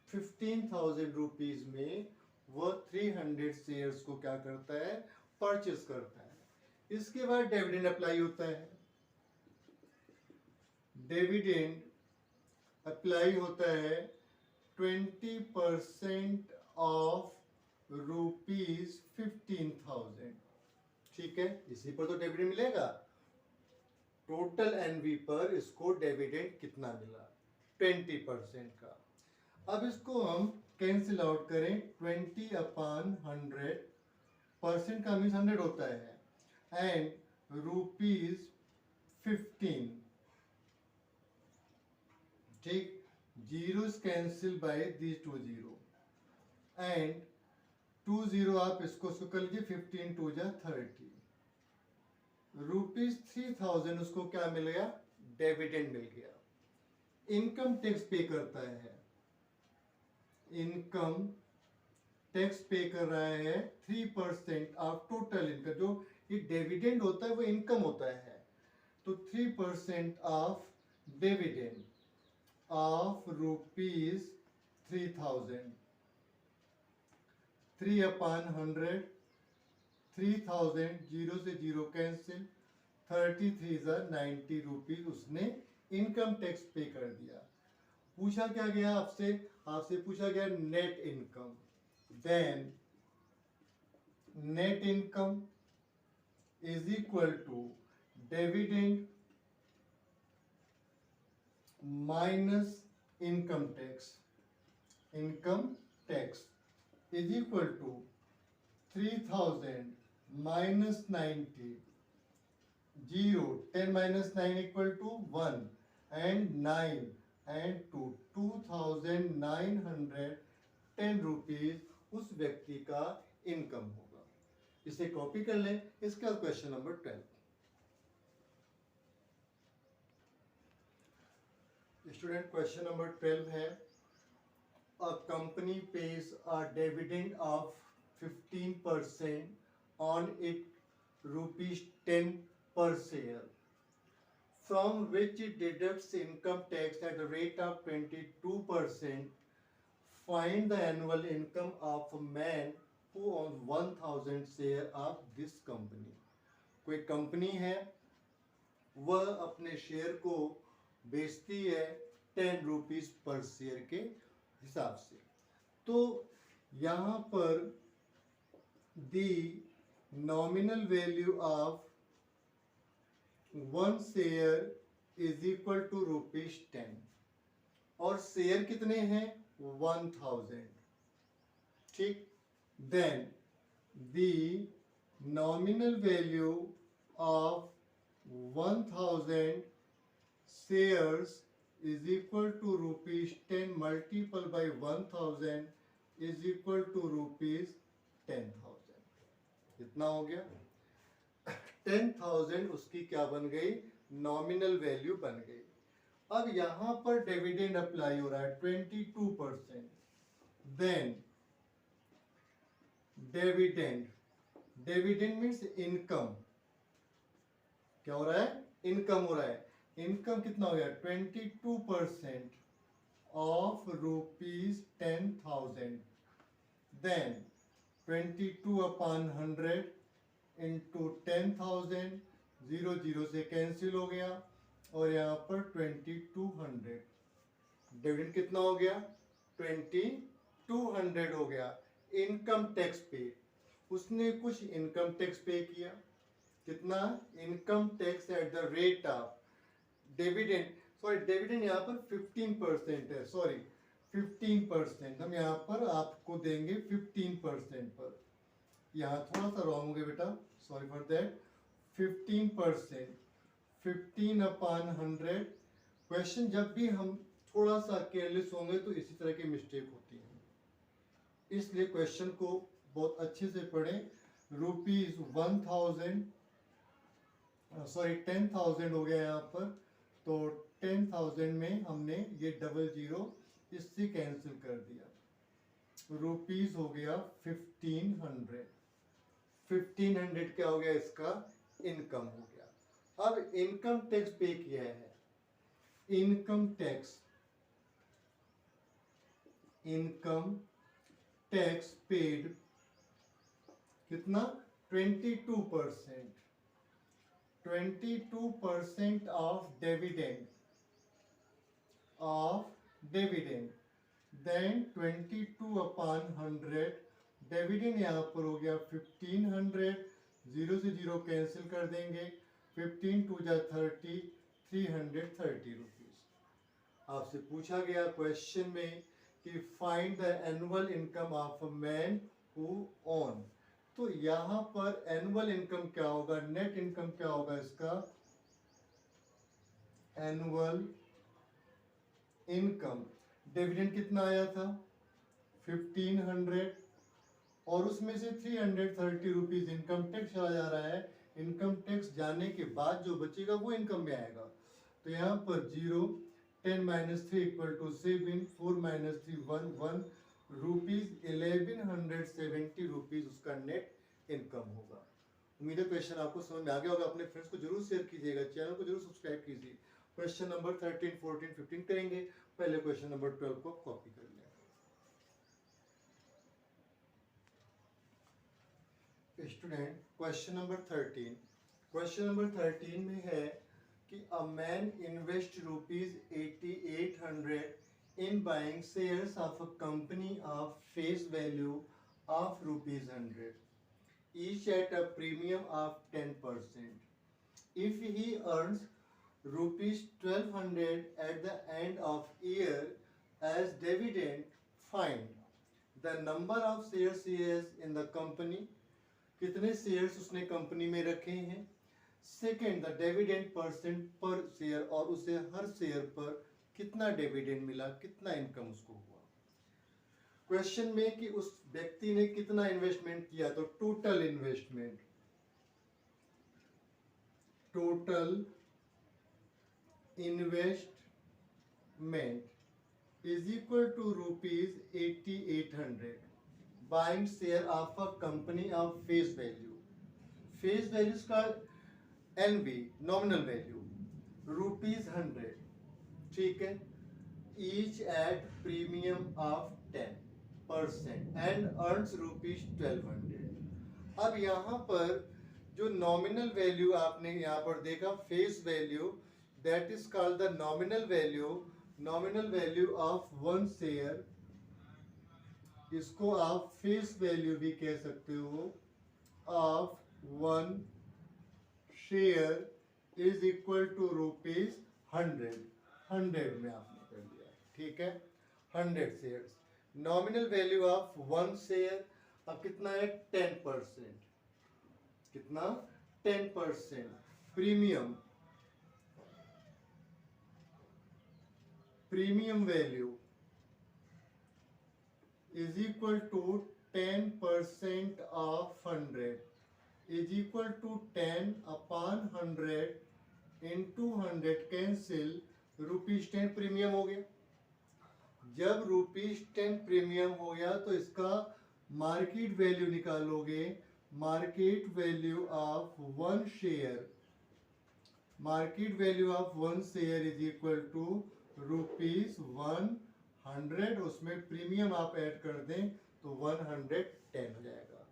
15,000 रुपीज में वह 300 शेयर्स को क्या करता है, परचेस करता है। इसके बाद डिविडेंड अप्लाई होता है। डिविडेंड अप्लाई होता है 20% ऑफ रुपीज 15,000। ठीक है, इसी पर तो डिविडेंड मिलेगा। टोटल एनवी पर इसको डिविडेंड कितना मिला, 20% का। अब इसको हम कैंसिल आउट करें, 20/100 परसेंट का मीन्स 100 होता है एंड रुपीज 15। ठीक, zeros cancel bye these 2 zero and 2 zero आप इसको कर लीजिए, 15 2 जा 30 रुपीज 3000 उसको क्या मिल गया, डिविडेंड मिल गया। इनकम टैक्स पे करता है, इनकम टैक्स पे कर रहा है 3% ऑफ टोटल इनकम। जो ये डिविडेंड होता है वो इनकम होता है, तो 3% of dividend of rupees 3000। 3/100 3000 zero से जीरो कैंसिल, 33 90 रुपीज उसने इनकम टैक्स पे कर दिया। पूछा क्या गया आपसे, आपसे पूछा गया net income. Then net income is equal to dividend minus income tax. Income tax is equal to 3000 minus 90 0 10 minus 9 equal to 1 and 9 and 2 2910 rupees उस व्यक्ति का इनकम होगा। इसे कॉपी कर लें। इसका question number 12। Student question number 12 है, a company pays a dividend of 15% on it rupees 10 per share, from which it deducts income tax at the rate of 22%. Find the annual income of a man who owns 1000 share of this company. कोई company है, वह अपने share को बेचती है 10 rupees per share के हिसाब से। तो यहाँ पर the nominal value of 1 share is equal to rupees 10 और शेयर कितने हैं 1000। ठीक, then the nominal value of 1000 shares is equal to rupees 10 multiple by 1000 is equal to rupees 10,000। कितना हो गया, 10,000 उसकी क्या बन गई, नॉमिनल वैल्यू बन गई। अब यहां पर डिविडेंड अप्लाई हो रहा है 22%। Then dividend, dividend means income, क्या हो रहा है, इनकम हो रहा है। इनकम कितना हो गया 22% ऑफ रुपीज 10,000। देन 22/100 इंटू 10,000, 0 0 से कैंसिल हो गया और यहाँ पर 2200। डिविडेंड कितना हो गया 2200 हो गया। इनकम टैक्स पे, उसने कुछ इनकम टैक्स पे किया, कितना, income tax at the rate of dividend, sorry dividend यहाँ पर 15% है, सॉरी 15%, हम यहाँ पर आपको देंगे 15% पर। यहाँ थोड़ा सा रॉन्ग हो गया बेटा, सॉरी फॉर दैट। 15%, 15/100। क्वेश्चन जब भी हम थोड़ा सा केयरलेस होंगे तो इसी तरह की मिस्टेक होती है, इसलिए क्वेश्चन को बहुत अच्छे से पढ़ें। रुपीज 1000, सॉरी 10,000 हो गया यहाँ पर, तो 10,000 में हमने ये 00 इससे कैंसिल कर दिया। रुपीज हो गया 1500। 1500 क्या हो गया, इसका इनकम हो गया। अब इनकम टैक्स पे किया है, इनकम टैक्स पेड कितना 22%, 22% ऑफ डिविडेंड देन 22/100 डिविडेंड यहाँ पर हो गया 1500, 0 से 0 कैंसिल कर देंगे, 15 2 जा 30, 330 रुपीज। आपसे पूछा गया क्वेश्चन में कि find the annual income of a man who own, तो यहाँ पर एनुअल इनकम क्या होगा, नेट इनकम क्या होगा इसका, एनुअल इनकम डिविडेंड कितना आया था 1500 और उसमें से 330 रुपीज इनकम टैक्स चला जा रहा है। इनकम टैक्स जाने के बाद जो बचेगा वो इनकम में आएगा। तो यहाँ पर 0, 10 - 3 = 7, 4 - 3 1 रुपीज 1170 रुपीज उसका नेट इनकम होगा। उम्मीद है क्वेश्चन आपको समझ में आ गया होगा। अपने फ्रेंड्स को जरूर शेयर कीजिएगा, चैनल को जरूर सब्सक्राइब कीजिए। क्वेश्चन नंबर 13, 14, 15 करेंगे। पहले क्वेश्चन नंबर 12 को कॉपी कर लें। Student question number 13, question number 13 में है कि a man invest ₹8800 in buying shares of a company of face value of ₹100, each at a premium of 10%. If he earns ₹1200 at the end of year as dividend, find the number of shares he has in the company, कितने shares उसने company में रखे हैं। Second, the dividend percent पर share, और उसे हर share पर कितना डिविडेंड मिला, कितना इनकम उसको हुआ। क्वेश्चन में कि उस व्यक्ति ने कितना इन्वेस्टमेंट किया, तो total investment is equal to ₹8800 buying share of a company of face value. Face values का NV नॉमिनल वैल्यू ₹100, ठीक है, each at premium of 10% and earns ₹1200। अब यहाँ पर जो नॉमिनल वैल्यू आपने यहाँ पर देखा face value, that is called the nominal value of one share. इसको आप फेस वैल्यू भी कह सकते हो of one share is equal to ₹100। 100 में आपने कर दिया, ठीक है, 100 shares. Nominal value of one share अब कितना है 10%, कितना 10%। Premium value is equal to 10% of 100 is equal to 10/100 into 100 cancel, ₹10 premium हो गया। जब ₹10 प्रीमियम हो गया तो इसका मार्केट वैल्यू निकालोगे। Market value of one share is equal to ₹100, उसमें प्रीमियम आप ऐड कर दें तो 110 हो जाएगा।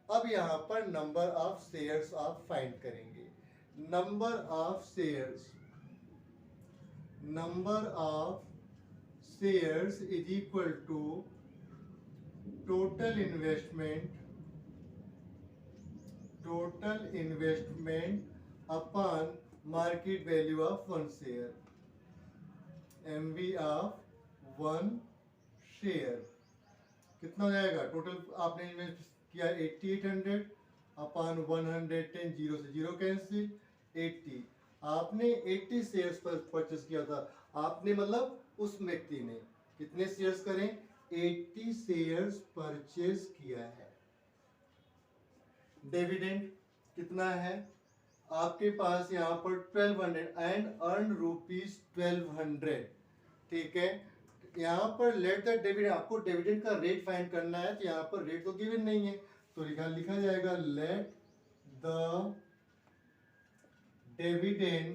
अब यहाँ पर नंबर ऑफ शेयर्स आप फाइंड करेंगे। Number of shares is equal to total investment upon market value of one share, MV of one share कितना हो जाएगा। टोटल आपने इन्वेस्ट किया 8800 अपॉन 110, 0 से 0 कैंसिल, 80। आपने 80 शेयर्स पर परचेस किया था। आपने मतलब उस व्यक्ति ने कितने शेयर्स करें, 80 शेयर्स परचेस किया है। डिविडेंड कितना है आपके पास यहाँ पर 1200 एंड अर्न ₹1200, ठीक है। यहाँ पर लेट द डिविडेंड, आपको डिविडेंड का रेट फाइंड करना है, तो यहाँ पर रेट तो गिवन नहीं है, तो लिखा जाएगा let the dividend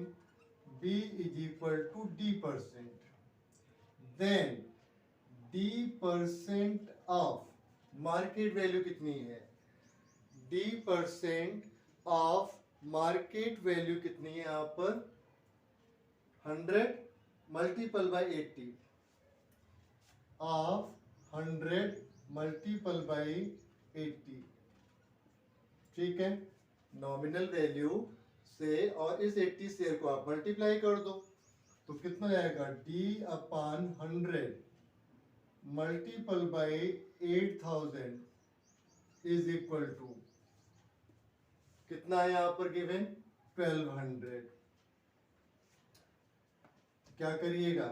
B is equal to D%, then D% of market value कितनी है, D% ऑफ मार्केट वैल्यू कितनी है यहां पर 100 multiple bye 80 of 100 multiple bye 80, ठीक है। नॉमिनल वैल्यू से और इस 80 शेयर को आप मल्टीप्लाई कर दो तो कितना आएगा, D/100 multiple by 8000 is equal to कितना है यहां पर गिवन 1200। क्या करिएगा,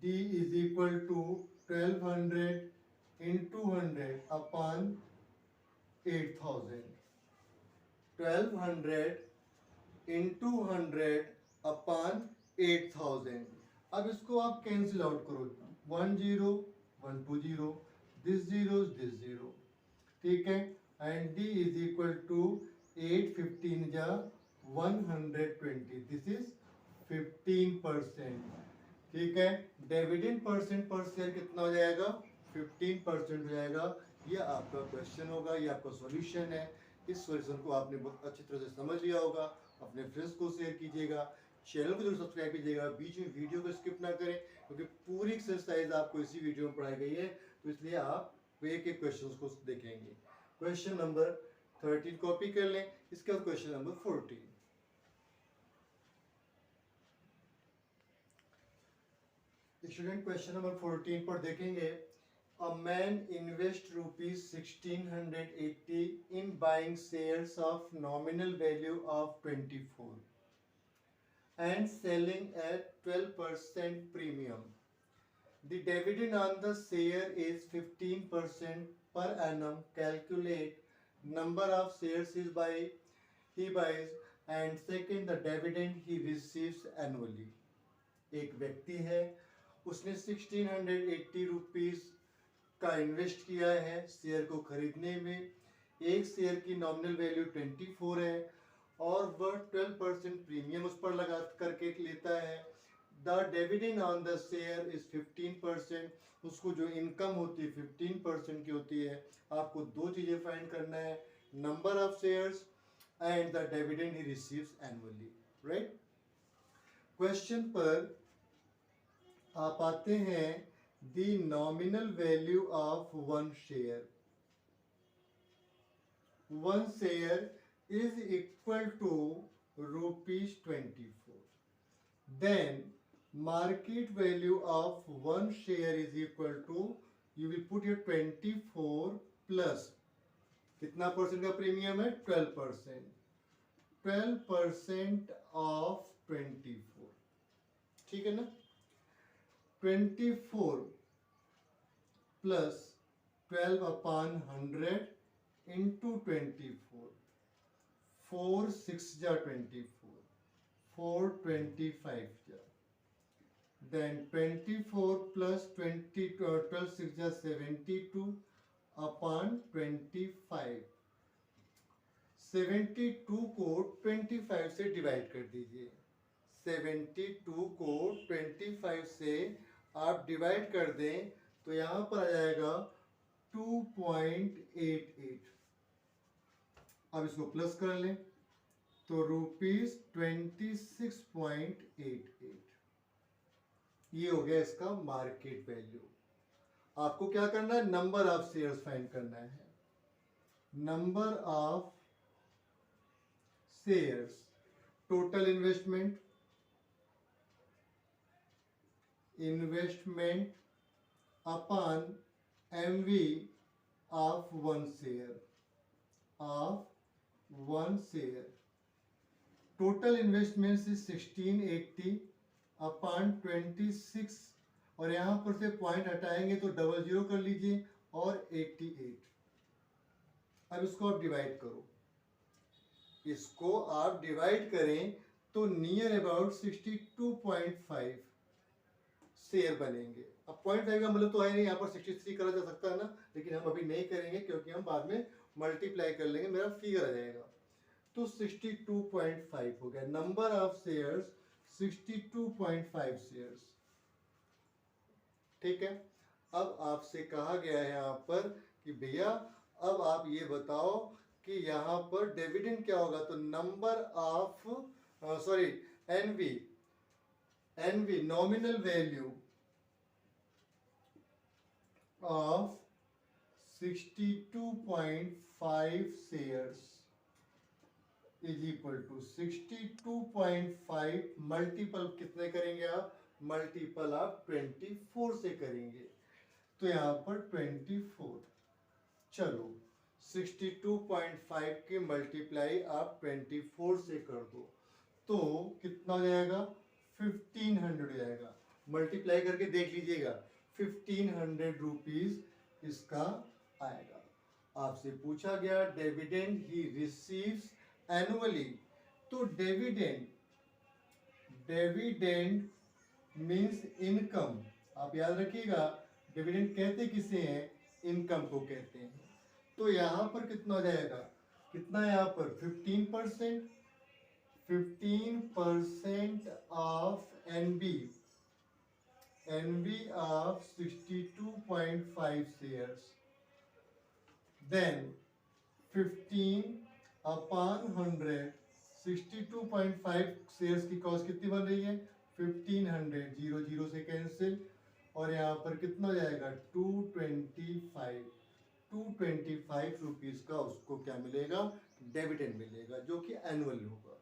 D is equal to 1200 into 100 upon 8000, 1200 into 100 upon 8000। अब इसको आप कैंसिल आउट करो, 1 0 1 2 0, दिस 0, ठीक है। And D is equal to 8 15 जा 120, दिस इज 15%, ठीक है। डिविडेंड परसेंट पर शेयर कितना हो जाएगा, 15% हो जाएगा। ये आपका क्वेश्चन होगा, ये आपका सॉल्यूशन है। इस सॉल्यूशन को आपने बहुत अच्छी तरह से समझ लिया होगा। अपने फ्रेंड्स को शेयर कीजिएगा, चैनल को जरूर सब्सक्राइब कीजिएगा, बीच में वीडियो को स्किप ना करें क्योंकि पूरी एक्सरसाइज आपको इसी वीडियो में पढ़ाई गई है, तो इसलिए आप एक एक क्वेश्चन को देखेंगे। क्वेश्चन नंबर 13 कॉपी कर लें, इसके बाद question number 14। Student question number 14 पर देखेंगे, A man invests rupees 1680 in buying shares of nominal value of 24 and selling at 12% premium. The dividend on the share is 15% per annum. Calculate number of shares he buys and second the dividend he receives annually. एक व्यक्ति है, उसने 1680 rupees का invest किया है share को खरीदने में। एक शेयर की नॉमिनल वैल्यू 24 है और वह 12% प्रीमियम उस पर लगा करके लेता है। The dividend on the share is 15%, उसको जो इनकम होती है 15% की होती है। आपको दो चीजें फाइंड करना है, number of shares and the dividend he receives annually, right. Question पर आप आते हैं, the nominal value of one share, one share is equal to ₹24, then market value of one share is equal to, you will put your 24 plus कितना percent का premium है, 12%, 12% of 24, ठीक है ना। 24 प्लस 12 अपॉन 100 इंटू 24, 4 6 जा 24, 4 25 जा, then 24 plus 12 6 जा 72 upon 25, 72 को 25 से डिवाइड कर दीजिए। 72 को 25 से आप डिवाइड कर दें तो यहां पर आ जाएगा 2.88। अब इसको प्लस कर लें तो ₹26.88, ये हो गया इसका मार्केट वैल्यू। आपको क्या करना है, नंबर ऑफ शेयर्स फाइंड करना है। Number of shares, total investment upon MV of one share, total investments is 1680 upon 26 और यहाँ पर से पॉइंट हटाएंगे तो 00 कर लीजिए और 88। अब इसको आप डिवाइड करो, इसको आप डिवाइड करें तो नियर अबाउट 62.5 शेयर बनेंगे। अब 0.5 का मतलब तो है नहीं, यहाँ पर 63 करा जा सकता है ना, लेकिन हम अभी नहीं करेंगे क्योंकि हम बाद में मल्टीप्लाई कर लेंगे, मेरा फिगर आ जाएगा। तो 62.5 हो गया। Number of shares 62.5 shares. ठीक है। अब आपसे कहा गया है यहाँ पर कि भैया अब आप ये बताओ कि यहाँ पर डिविडेंड क्या होगा। तो number of sorry NV nominal value of 62.5 shares is equal to 62.5 multiple कितने करेंगे आप, मल्टीपल आप 24 से करेंगे। तो यहाँ पर 24, चलो 62.5 के मल्टीप्लाई आप 24 से कर दो तो कितना हो जाएगा, 1500 जाएगा। मल्टीप्लाई करके देख लीजिएगा, 1500 रुपीज इसका आएगा। आपसे पूछा गया डिविडेंड ही रिसीव्स एनुअली, तो डिविडेंड मीन्स इनकम। आप याद रखिएगा डिविडेंड कहते किसे हैं, इनकम को कहते हैं। तो यहाँ पर कितना हो जाएगा, कितना यहाँ पर 15% of NV of 62.5 shares, then 15 upon 100, 62.5 shares की कॉस्ट कितनी बन रही है 1500, 0 से कैंसिल, और यहाँ पर कितना जाएगा 225 रुपीज का उसको क्या मिलेगा, डिविडेंड मिलेगा, जो कि एनुअल होगा।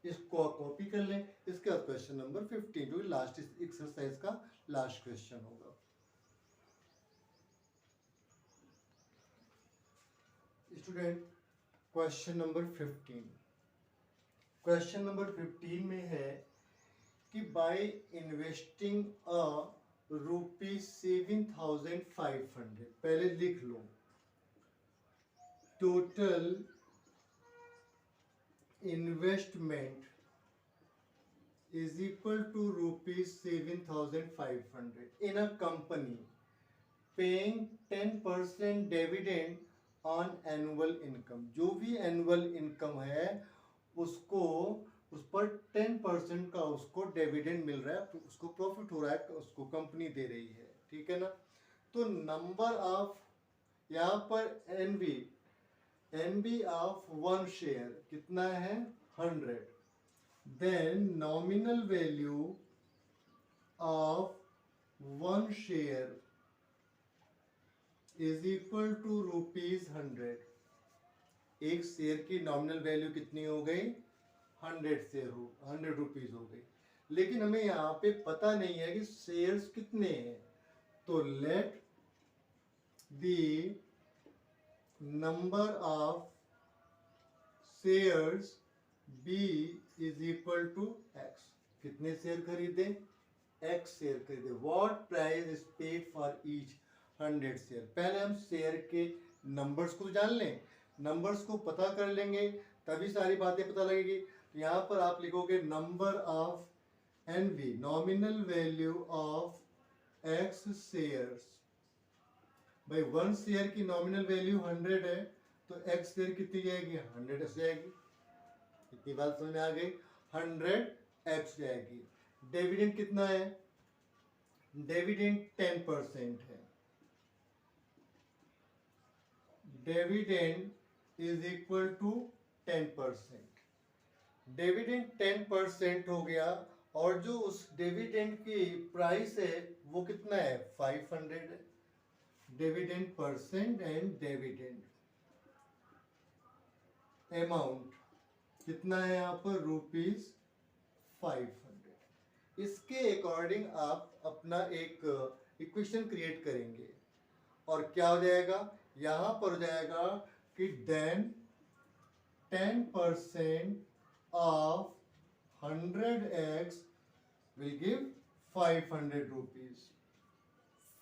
इसको कॉपी कर लें। इसके बाद क्वेश्चन नंबर 15 जो लास्ट एक्सरसाइज का लास्ट क्वेश्चन होगा। Student question number 15, question number 15 में है कि बाय इन्वेस्टिंग अ ₹7,500, पहले लिख लो total investment is equal to ₹7,500 in a company paying 10% dividend on annual income। जो भी एनुअल इनकम है उसको उस पर 10% का उसको डिविडेंड मिल रहा है, उसको प्रॉफिट हो रहा है, उसको कंपनी दे रही है। ठीक है ना। तो नंबर ऑफ यहाँ पर एनबी ऑफ 1 शेयर कितना है 100, then nominal value of 1 share is equal to ₹100। एक शेयर की नॉमिनल वैल्यू कितनी हो गई 100 रुपीज हो गई, लेकिन हमें यहाँ पे पता नहीं है कि शेयर्स कितने हैं। तो let the number of shares be is equal to x. कितने शेयर खरीदे, एक्स शेयर खरीदे। What price is paid for each 100 share. पहले हम शेयर के नंबर्स को जान लें, नंबर्स को पता कर लेंगे तभी सारी बातें पता लगेगी। तो यहाँ पर आप लिखोगे number of NV nominal value of x shares. भाई 1 शेयर की नॉमिनल वैल्यू 100 है तो एक्स शेयर कितनी जाएगी 100 से जाएगी। इतनी बात समझ में आ गई, 100x जाएगी। डिविडेंड कितना है, डिविडेंड 10% है। Dividend is equal to 10%। Dividend 10% हो गया, और जो उस डिविडेंड की प्राइस है वो कितना है 500 है। Dividend percent and dividend amount कितना है यहाँ पर ₹500। इसके अकॉर्डिंग आप अपना एक इक्वेशन क्रिएट करेंगे और क्या हो जाएगा, यहाँ पर हो जाएगा कि then 10% of 100x will give 500 rupees।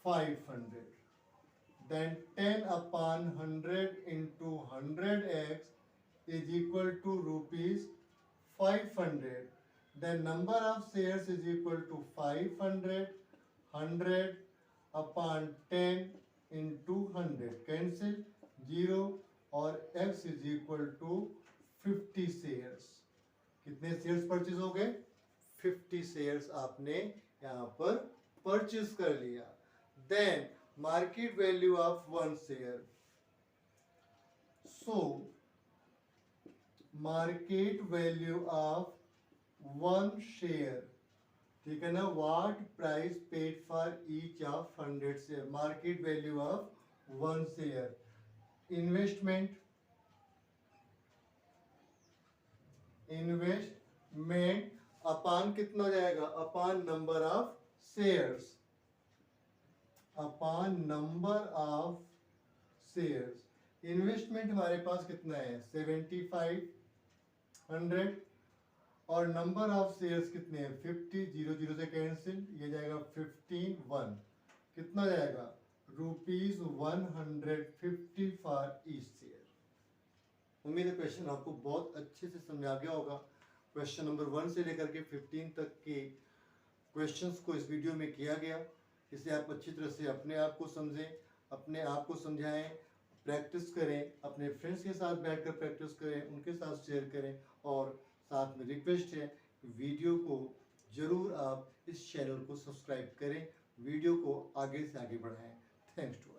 500, then 10 upon 100 into 100x is equal to ₹500। Then number of shares is equal to 500, 100 upon 10 into 100 cancel 0, और x is equal to 50 shares. कितने शेयर्स परचेज हो गए? 50 शेयर्स आपने यहाँ पर purchase कर लिया। Then market value of 1 share, so market value of 1 share, ठीक है ना, what price paid for each of 100 share, market value of 1 share. Investment, investment upon कितना जाएगा? Upon number of shares, upon number of shares. Investment हमारे पास कितना है? 7500 और नंबर ऑफ शेयर्स कितने हैं? 50, 0 से कैंसिल, ये जाएगा 15 कितना जाएगा? ₹150 फॉर ईच शेयर। उम्मीद है क्वेश्चन आपको बहुत अच्छे से समझा गया होगा। क्वेश्चन नंबर 1 से लेकर के 15 तक के क्वेश्चंस को इस वीडियो में किया गया। इसे आप अच्छी तरह से अपने आप को समझें, अपने आप को समझाएं, प्रैक्टिस करें, अपने फ्रेंड्स के साथ बैठकर प्रैक्टिस करें, उनके साथ शेयर करें। और साथ में रिक्वेस्ट है, वीडियो को जरूर आप इस चैनल को सब्सक्राइब करें, वीडियो को आगे से आगे बढ़ाएं। Thanks to.